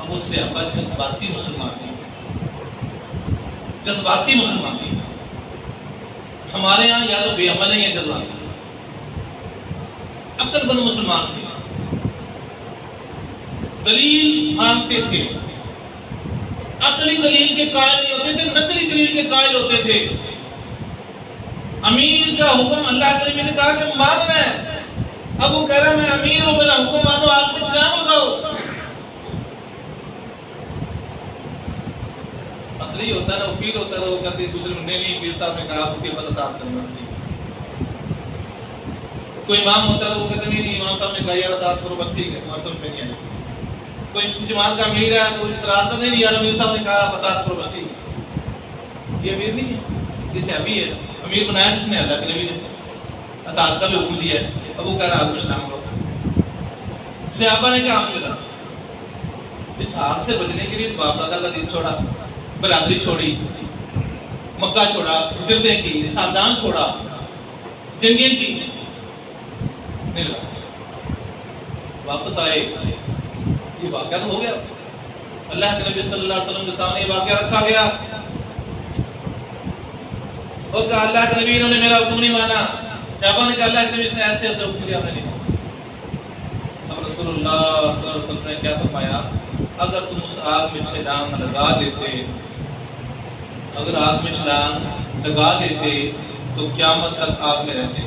اب اس سے ابا جذباتی مسلمان نہیں تھے، جذباتی مسلمان نہیں تھے۔ ہمارے ہاں یا تو بے عمل ہیں یا جذباتی، عقل مند مسلمان تھے، دلیل مانتے تھے، عقلی دلیل کے قائل نہیں ہوتے تھے، نقلی دلیل کے قائل ہوتے تھے۔ امیر کا حکم اللہ کے نبی نے کہا کہ ماننا ہے، اب وہ کہہ رہا ہے میں امیر ہوں، میرا حکم مانو، آگ میں چھلانگ لگاؤ۔ اصلی ہوتا ہے نا، وہ پیر ہوتا ہے، وہ کہتے ہیں دوسرے نے نہیں، پیر صاحب نے کہا اس کے بعد اطاعت کرنا ہے۔ کوئی امام ہوتا ہے وہ کہتے نہیں، امام صاحب نے کہا یار اطاعت کرو، بس ٹھیک ہے، تمہارے سمجھ میں نہیں آئے۔ کوئی جماعت کا امیر ہے تو اعتراض نہیں، یار امیر صاحب نے کہا اطاعت کرو، بس ٹھیک ہے۔ یہ امیر نہیں ہے، یہ صحابی ہے۔ امیر بنایا کس نے؟ اللہ کے نبی نے، اطاعت کا بھی حکم دیا ہے۔ اب وہ کہہ رہا آگ میں چھلانگ لگاؤ۔ صحابہ نے کہا ہم لگا، اس آگ سے بچنے کے لیے باپ دادا کا دین چھوڑا، برادری چھوڑی، مکہ چھوڑا، ہجرتیں کی، خاندان چھوڑا، جنگیں کی، نہیں لگا۔ واپس آئے، یہ واقعہ تو ہو گیا، اللہ کے نبی صلی اللہ علیہ وسلم کے سامنے یہ واقعہ رکھا گیا اور کہا اللہ کے نبی انہوں نے میرا حکم نہیں مانا۔ صحابہ نے کہا اللہ کے نبی نے ایسے ایسے حکم دیا، ہم نے نہیں مانا۔ اب رسول اللہ صلی اللہ علیہ وسلم نے کیا فرمایا؟ اگر تم اس آگ میں چھلانگ لگا دیتے، اگر آگ میں چھلانگ لگا دیتے تو قیامت تک آگ میں رہتے۔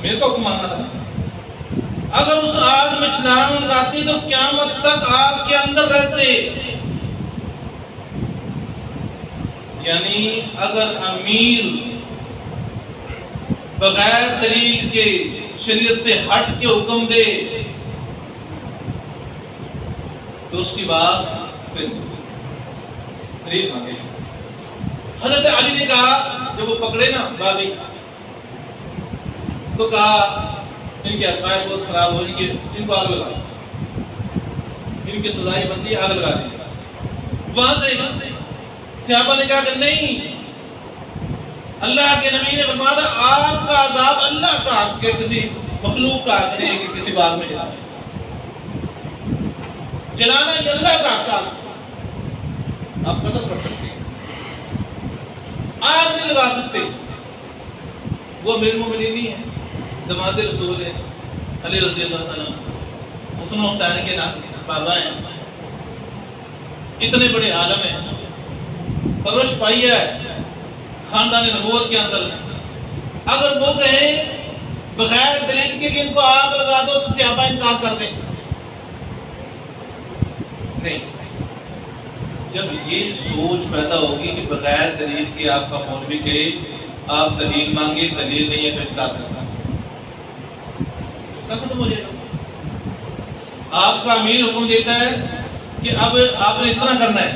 میرے کو حکم ماننا تھا، اگر اس آگ میں چھلانگ لگاتی تو قیامت تک آگ کے اندر رہتے۔ یعنی اگر امیر بغیر دلیل کے شریعت سے ہٹ کے حکم دے تو اس کی بات پھر دلیل مانگے۔ حضرت علی نے کہا جب وہ پکڑے نا باغی تو کہا ان کے عقائد بہت خراب ہو گے، ان کو آگ لگا، ان کی سزا یہ بنتی ہے آگ لگا دی۔ وہاں سے صحابہ نے کہا کہ نہیں، اللہ کے نبی نے فرمایا آگ کا عذاب اللہ کا حق ہے، کسی مخلوق کا حق نہیں کہ کسی باغ میں جلانا، جلانا یہ اللہ کا حق ہے۔ آپ قتل کر سکتے ہیں، آگ نہیں لگا سکتے۔ وہ امیر المومنین نہیں ہے، داماد رسول ہے، علی رضی اللہ تعالیٰ، حسن و حسین کے بابا ہیں، اتنے بڑے عالم ہیں، پرورش پائی ہے خاندان نبوت کے اندر۔ اگر وہ کہیں بغیر دلیل کے کہ ان کو آگ لگا دو تو صحابہ انکار کر دیں؟ نہیں، جب یہ سوچ پیدا ہوگی کہ بغیر دلیل کے آپ کا مولوی کہے آپ دلیل مانگے، دلیل نہیں ہے تو انکار کرنا ختم ہو جائے گا۔ آپ کا امیر حکم دیتا ہے کہ اب آپ نے اس طرح کرنا ہے،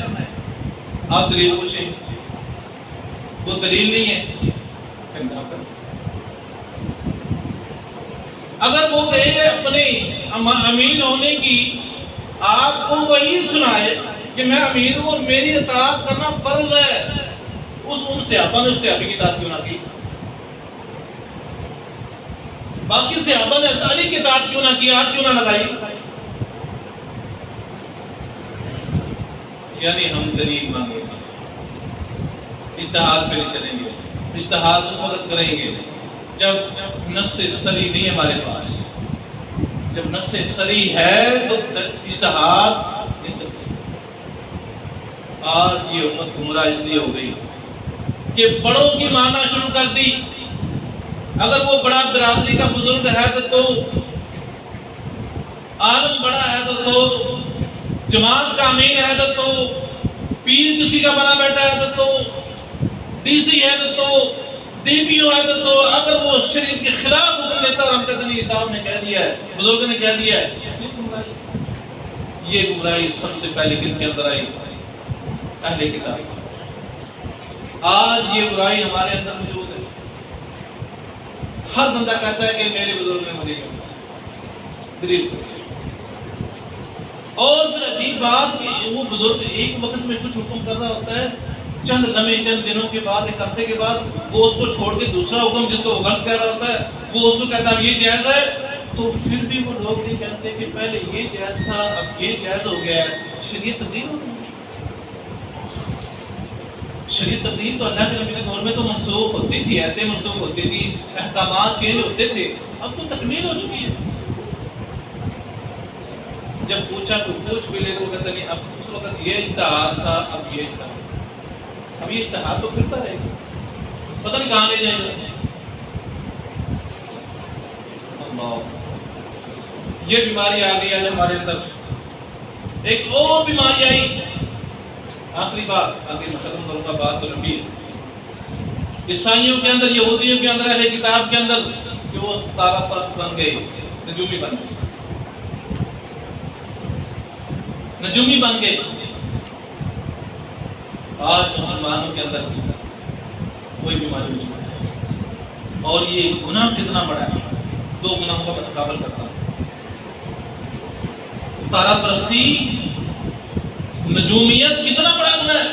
آپ دلیل پوچھیں، وہ دلیل نہیں ہے انکار کرنا۔ اگر وہ کہے اپنے امیر ہونے کی، آپ کو وہی سنائے کہ میں امیر ہوں اور میری اطاعت کرنا فرض ہے، ان صحابہ نے اس صحابی کی اطاعت کیوں نہ کی؟ باقی صحابہ نے علی کی اطاعت کیوں نہ کی، ہاتھ کیوں نہ لگائی؟ یعنی ہم دلیل مانگیں گے، اجتہاد پہ نہیں چلیں گے۔ اجتہاد اس وقت کریں گے جب نص صریح نہیں ہمارے پاس۔ جب نص صریح ہے تو اجتہاد نہیں چل سکتا۔ آج یہ امت گمراہ اس لیے ہو گئی کہ بڑوں کی ماننا شروع کر دی۔ اگر وہ بڑا برادری کا بزرگ ہے تو عالم بڑا ہے تو جماعت کا امیر ہے تو پیر کسی کا بنا بیٹا ہے تو ڈی سی ہے تو ڈی پی او ہے تو اگر وہ شریعت کے خلاف حکم دیتا اور ہم کہتے نہیں صاحب نے کہہ دیا ہے، بزرگ نے کہہ دیا ہے، یہ گمراہی سب سے پہلے کن کے اندر آئی؟ اہل کتاب۔ آج یہ برائی ہمارے اندر موجود ہے۔ ہر بندہ کہتا ہے کہ میرے بزرگ نے مجھے دلیل کر دی۔ اور پھر عجیب بات کہ وہ بزرگ ایک وقت میں کچھ حکم کر رہا ہوتا ہے، چند لمحے چند دنوں کے بعد، ایک عرصے کے بعد وہ اس کو چھوڑ کے دوسرا حکم جس کو وہ غلط کہہ رہا ہوتا ہے وہ اس کو کہتا ہے یہ جائز ہے، تو پھر بھی وہ لوگ نہیں کہتے کہ پہلے یہ جائز تھا اب یہ جائز ہو گیا ہے۔ شریعت تبدیل ہو گئی۔ شریعت تبدیل تو اللہ کے نبی کے دور میں تو منسوخ ہوتی تھی، آیتیں منسوخ ہوتی تھی، احکامات چینج ہوتے تھے، اب تو تکمیل ہو چکی ہے۔ جب پوچھا کوئی پوچھ بھی لے تو وہ کہتا نہیں اب اس وقت یہ اجتہاد تھا اب یہ اجتہاد، اب یہ اجتہاد تو پھرتا رہے گا، پتہ نہیں کہاں لے جائے گا۔ اللہ، یہ بیماری آ گئی ہے ہمارے اندر۔ ایک اور بیماری آئی، آخری بات، آخری میں ختم کروں گا، بات تو لمبی ہے۔ عیسائیوں کے اندر، یہودیوں کے اندر، اہل کتاب کے اندر کہ وہ ستارہ پرست بن گئے، نجومی بن گئے، نجومی بن گئے۔ آج مسلمانوں کے اندر کوئی بیماری موجود ہے، اور یہ گناہ کتنا بڑا ہے۔ دو گناہوں کا میں تقابل کرتا ہوں، ستارہ پرستی، نجومیت، کتنا بڑا گناہ ہے۔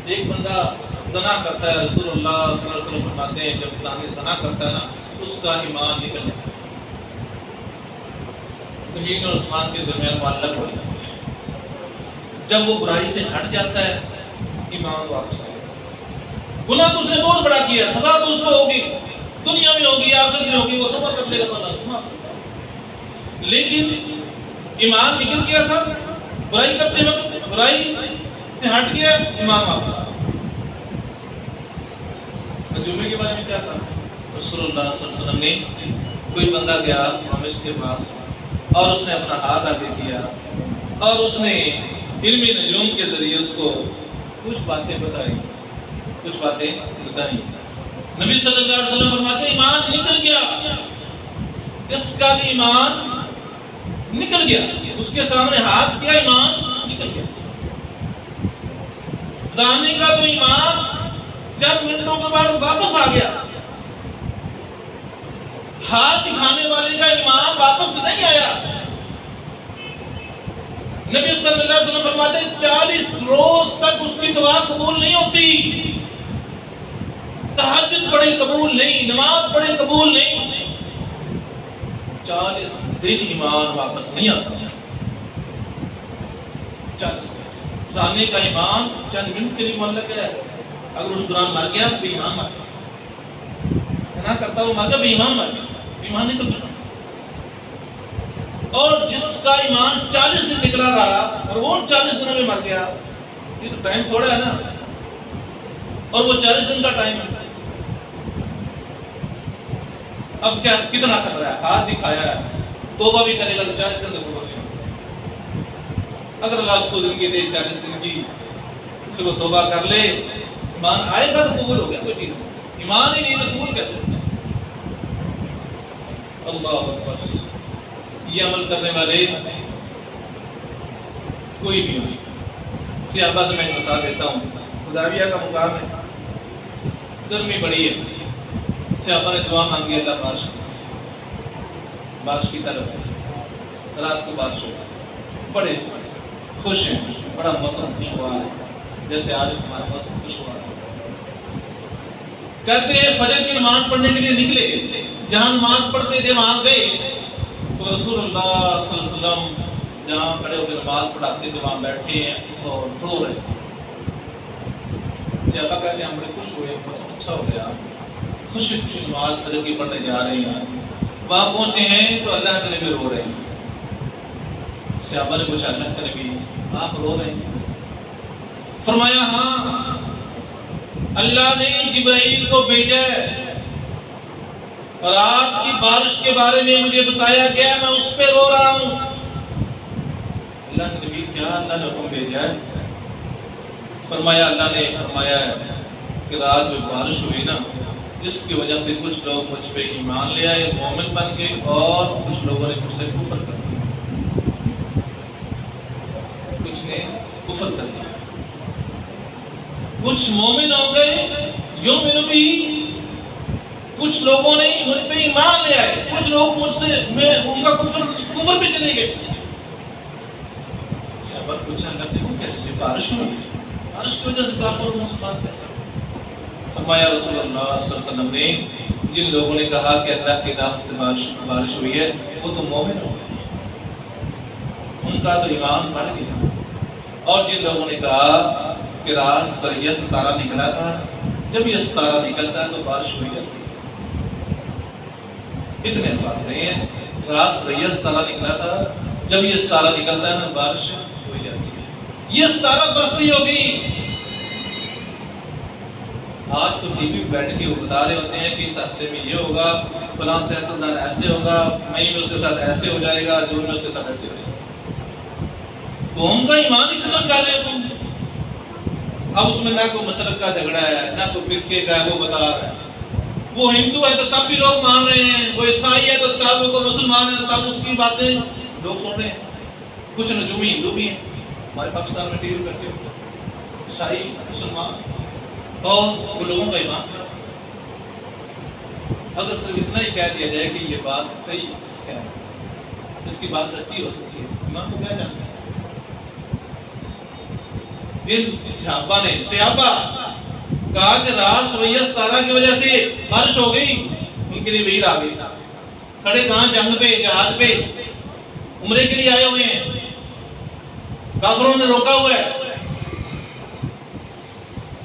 ایک بندہ زنا کرتا ہے، رسول اللہ صلی اللہ علیہ وسلم فرماتے ہیں جب زانی زنا کرتا ہے نا اس کا ایمان نکل جاتا ہے، زمین اور آسمان کے درمیان معلق ہو جاتا ہے۔ جب وہ برائی سے ہٹ جاتا ہے ایمان واپس آ جاتا ہے۔ گناہ تو اس نے بہت بڑا کیا، سزا تو اس کو ہوگی، دنیا میں ہوگی، آخرت میں ہوگی، وہ توبہ کر لے گا تو اللہ سنا۔ لیکن ایمان نکل گیا تھا، برائی کرتے وقت برائی سے ہٹ گیا، ایمان واپس آ گیا۔ نجومی کے بارے میں کیا کہا رسول اللہ صلی اللہ علیہ وسلم نے؟ کوئی بندہ گیا مشک کے پاس اور اس نے اپنا ہاتھ آگے کیا اور اس نے علم نجوم کے ذریعے اس کو کچھ باتیں بتائی، کچھ باتیں بتائیں۔ نبی صلی اللہ علیہ وسلم فرماتے ہیں ایمان نکل گیا، اس کا بھی ایمان نکل گیا، اس کے سامنے ہاتھ کیا، ایمان نکل گیا۔ زانی کا تو ایمان چند منٹوں کے بعد واپس آ گیا، ہاتھ دکھانے والے کا ایمان واپس نہیں آیا۔ نبی صلی اللہ علیہ وسلم فرماتے ہیں 40 روز تک اس کی دعا قبول نہیں ہوتی، تہجد پڑھے قبول نہیں، نماز پڑھے قبول نہیں، 40 دن ایمان واپس نہیں آتا۔ 40 زانے کا ایمان چند منٹ کے لیے معلق ہے، اگر اس دوران مر گیا بے ایمان مر گیا، گناہ کرتا وہ مر گیا، بے ایمان مر گیا، ایمان نکل چکا۔ اور جس کا ایمان 40 دن نکلا رہا اور وہ 40 دنوں میں مر گیا، یہ تو ٹائم تھوڑا ہے نا، اور وہ 40 دن کا ٹائم ہے۔ اب کیا کتنا خطرہ ہے، ہاتھ دکھایا ہے، توبہ بھی کرے گا تو 40 دن تک قبول نہیں ہوگا۔ اگر اللہ اس کو زندگی دے 40 دن کی، پھر وہ توبہ کر لے، ایمان آئے گا تو قبول ہو گیا، کوئی چیز نہیں۔ ایمان ہی نہیں تو قبول کیسے ہوتا ہے؟ اللہ اکبر. یہ عمل کرنے والے کوئی نہیں ہوئی. صحابہ سے میں ایک مثال دیتا ہوں. حدیبیہ کا مقام ہے، گرمی بڑی ہے، صحابہ نے دعا مانگی اللہ بارش کی طلب ہے. رات کو بارش ہو، بڑے خوش ہیں، بڑا موسم خوشگوار ہے، جیسے آج ہمارا موسم خوشگوار ہے. کہتے ہیں فجر کی نماز پڑھنے کے لیے نکلے، جہاں نماز پڑھتے تھے وہاں گئے تو رسول اللہ صلی اللہ علیہ وسلم جہاں کھڑے ہو کے نماز پڑھاتے تھے وہاں بیٹھے ہیں اور رو رہے ہیں. صحابہ کہتے ہیں ہم بڑے خوش ہوئے، موسم اچھا ہو گیا، خوشی خوشی نماز فجر کی پڑھنے جا رہے ہیں. وہاں پہنچے ہیں تو اللہ کے نبی رو رہے ہیں. صحابہ نے پوچھا اللہ کے نبی آپ رو رہے ہیں؟ فرمایا ہاں، اللہ نے جبرائیل کو بھیجا ہے، رات کی بارش کے بارے میں مجھے بتایا گیا، میں اس پہ رو رہا ہوں. اللہ کے نبی کیا اللہ نے حکم بھیجا ہے؟ فرمایا اللہ نے فرمایا ہے کہ رات جو بارش ہوئی نا، اس کی وجہ سے کچھ لوگ مجھ پہ ایمان لے آئے مومن بن کے، اور کچھ لوگوں نے مجھ سے کفر کر دیا. کچھ نے کفر کر دیا، کچھ مومن ہو گئے یومن بھی، کچھ لوگوں نے مجھ پہ ایمان لے آئے، کچھ لوگ مجھ سے ان کا کفر پہ چلے گئے. صحابہ نے پوچھا اللہ نے کیسے بارش ہوئی؟ بارش کی وجہ سے کافر اور مسلمان کیسا؟ فرمایا رسول اللہ صلی اللہ علیہ وسلم نے جن لوگوں نے کہا کہ اللہ کی رحمت سے بارش ہوئی ہے وہ تو مومن ہو گئے، ان کا تو ایمان بڑھ گیا. اور جن لوگوں نے کہا کہ رات سریہ ستارہ نکلا تھا، جب یہ ستارہ نکلتا ہے تو بارش ہو جاتی ہے. اتنے الفاظ گئے ہیں، رات سریہ ستارہ نکلا تھا، جب یہ ستارہ نکلتا ہے نا بارش ہو جاتی ہے. یہ ستارہ برستی ہوگی. آج تو ٹی وی بیٹھ کے وہ بتا رہے ہوتے ہیں کہ اس ہفتے میں یہ ہوگا، فلاں سیاستدان ایسے ہوگا، مئی میں اس کے ساتھ ایسے ہو جائے گا، جون میں اس کے ساتھ ایسے ہو جائے گا. قوم کا ایمان ہی ختم کر رہے ہو تم. اب اس میں نہ کوئی مسلک کا جھگڑا ہے، نہ کوئی فرقے کا ہے، وہ بتا رہا ہے. وہ ہندو ہے تو تب بھی لوگ مان رہے ہیں، وہ عیسائی ہے تو تب وہ مسلمان ہے تو تب اس کی باتیں لوگ سن رہے ہیں. کچھ نجومی ہندو بھی ہیں ہمارے پاکستان میں ٹی وی بیٹھے ہوئے، عیسائی مسلمان، اور وہ لوگوں کا ایمان. اگر صرف اتنا ہی کہہ دیا جائے کہ یہ بات صحیح ہے، اس کی بات سچی ہو سکتی ہے، ایمان کو کیا جان سکتا ہے؟ جن صحابہ نے کہا کہ رات سریہ ستارہ کی وجہ سے بارش ہو گئی، ان کے لیے وحید آ گئی. کھڑے کہاں جنگ پہ، جہاد پہ، عمرے کے لیے آئے ہوئے ہیں، کافروں نے روکا ہوا ہے.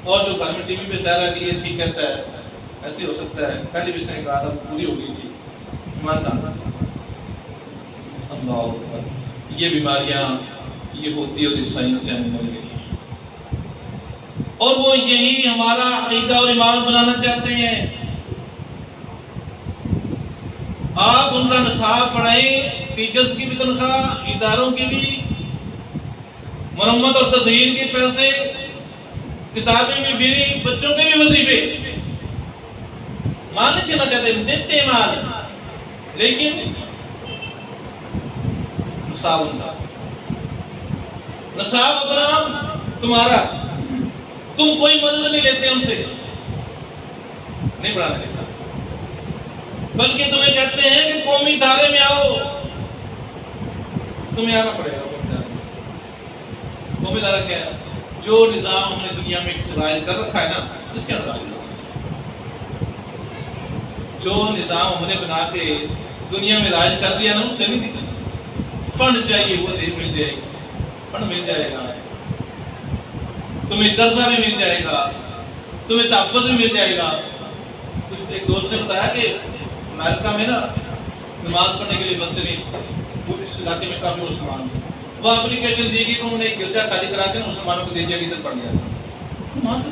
اور جو گھر میں ٹی وی پہ کہہ رہا ہے کہ یہ ٹھیک کہتا ہے، ایسے ہو سکتا ہے، پہلے بھی اس نے کہا تھا پوری ہو گئی تھی. ایماندار اللہ اکبر. یہ بیماریاں یہودی اور عیسائیوں سے ہمیں مل گئی، اور وہ یہی ہمارا عقیدہ اور ایمان بنانا چاہتے ہیں. آپ ان کا نصاب پڑھائیں، ٹیچرز کی بھی تنخواہ، اداروں کی بھی، مرمت اور تزئین کے پیسے، کتابیں بھی فری، بچوں کے بھی وظیفے. مال نہیں چھینا چاہتے، دیتے مال، لیکن نصاب ان کا، نصاب اپنا تمہارا، تم کوئی مدد نہیں لیتے ان سے، نہیں پڑھانے دیتا، بلکہ تمہیں کہتے ہیں کہ قومی دھارے میں آؤ. تمہیں آنا پڑے گا قومی دھارے. قومی دھارہ کیا ہے؟ جو نظام ہم نے دنیا میں رائج کر رکھا ہے نا، اس کے اندر جو نظام ہم نے بنا کے دنیا میں رائج کر دیا نا، اس سے نہیں نکلنا. فنڈ چاہیے وہ مل جائے گا، فنڈ مل جائے گا، تمہیں قرضہ بھی مل جائے گا، تمہیں تحفظ بھی مل جائے گا. ایک دوست نے بتایا کہ امریکہ میں نا نماز پڑھنے کے لیے مسجد نہیں، وہ اس علاقے میں کافی مسلمان ہیں. وہ اپلیکیشن دی گئی تو انہوں نے ایک گرجا خالی کرا کے مسلمانوں کو دے دیا کہ ادھر پڑھ لیا. وہاں سے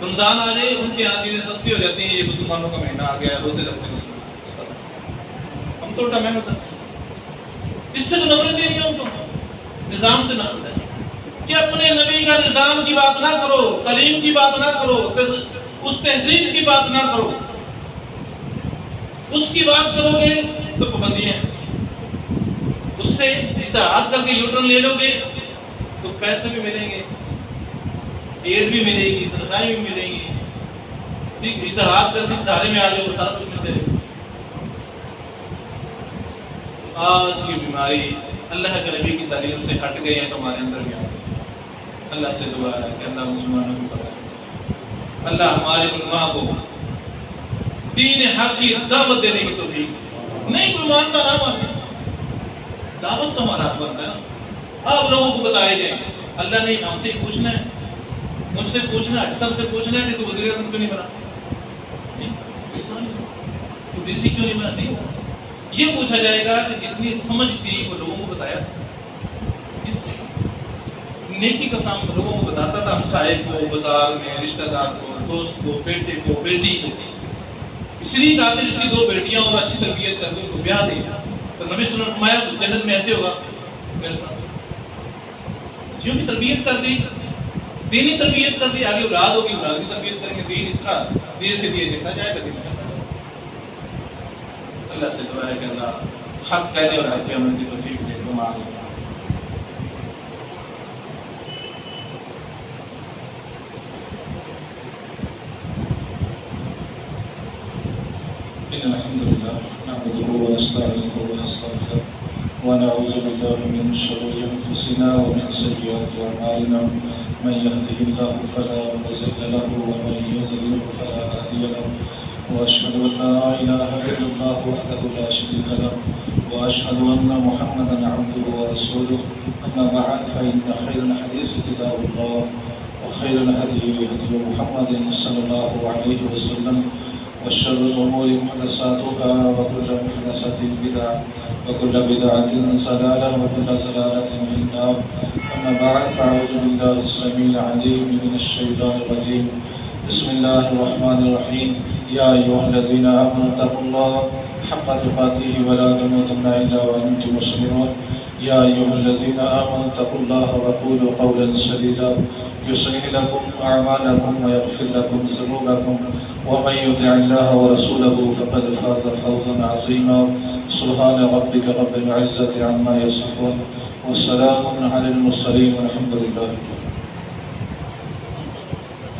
رمضان آ جائے، ان کے یہاں چیزیں سستی ہو جاتی ہیں. یہ مسلمانوں کا مہینہ آ گیا، روزے رکھتے ہیں مسلمان، ہم تو الٹا مہنگا تھا. اس سے تو نفرت دے رہی ہے ان کو، نظام سے نفرت ہے کہ اپنے نبی کا نظام کی بات نہ کرو، تعلیم کی بات نہ کرو، اس تہذیب کی بات نہ کرو، اس کی بات کرو گے تو پابندیاں، اس سے اجتہاد کر کے یوٹرن لے لو گے تو پیسے بھی ملیں گے، ایڈ بھی ملے گی، تنخواہیں بھی ملیں گی، ٹھیک، اجتہاد کر کے اس دھارے میں آ جاؤ سارا کچھ مل جائے گا۔ آج کی بیماری اللہ کے نبی کی تعلیم سے ہٹ گئی ہے تو ہمارے اندر بھی آ گئی۔ اللہ سے دعا ہے کہ اللہ مسلمانوں کو پتہ، اللہ ہمارے علماء کو دین حق کی دعوت دینے کی توفیق، نہیں کوئی مانتا نہ مانے، دعوت تو ہمارا حق بنتا ہے نا، آپ لوگوں کو بتائے جائیں۔ اللہ نے ہم سے پوچھنا ہے، مجھ سے پوچھنا ہے، سب سے پوچھنا ہے کہ تو وزیر اعظم کیوں نہیں بنا، نہیں کوئی سوال نہیں، تو ڈی سی کیوں نہیں بنا، نہیں یہ پوچھا جائے گا کہ جتنی سمجھ تھی وہ لوگوں کو بتایا، نیکی کا کام لوگوں کو بتاتا تھا، ہمسائے کو، بازار میں، رشتہ دار کو، دوست کو، بیٹے کو، بیٹی کو، اس لیے کہا کہ جس کی 2 بیٹیاں اور اچھی تربیت کر کے ان کو بیاہ دے، تو نبی صلی اللہ علیہ وسلم نے فرمایا جنت میں ایسے ہوگا میرے ساتھ، بچیوں کی تربیت کر دی، دینی تربیت کر دی، آگے اولاد ہوگی، اولاد کی تربیت کریں گے، دین اس طرح دیر سے دیر دیتا جائے گا، دین اللہ سے دعا ہے کہ اللہ حق کہنے اور حق پہ عمل کی توفیق دے، دعا آگے۔ إن الحمد لله نحمده ونستعينه ونستغفره ونعوذ بالله من شرور أنفسنا ومن سيئات أعمالنا من يهده الله فلا مضل له ومن يضلل فلا هادي له وأشهد أن لا إله إلا الله وحده لا شريك له وأشهد أن محمدا عبده ورسوله أما بعد فإن خير الحديث كتاب الله وخير الهدي هدي محمد صلى الله عليه وسلم وشر الأمور محدثاتها وكل محدثة بدعة وكل بدعة ضلالة وكل ضلالة في النار أما بعد فأعوذ بالله السميع العليم من الشيطان الرجيم بسم الله الرحمن الرحيم يا أيها الذين آمنوا اتقوا الله حق تقاته ولا تموتن إلا وأنتم مسلمون يا أيها الذين آمنوا اتقوا الله وقولوا قولا سديدا يصلح لكم أعمالكم ويغفر لكم ذنوبكم ومن يطع الله ورسوله فقد فاز فوزا عظيما سبحان ربك رب العزة عما يصفون وسلام على المرسلين والحمد لله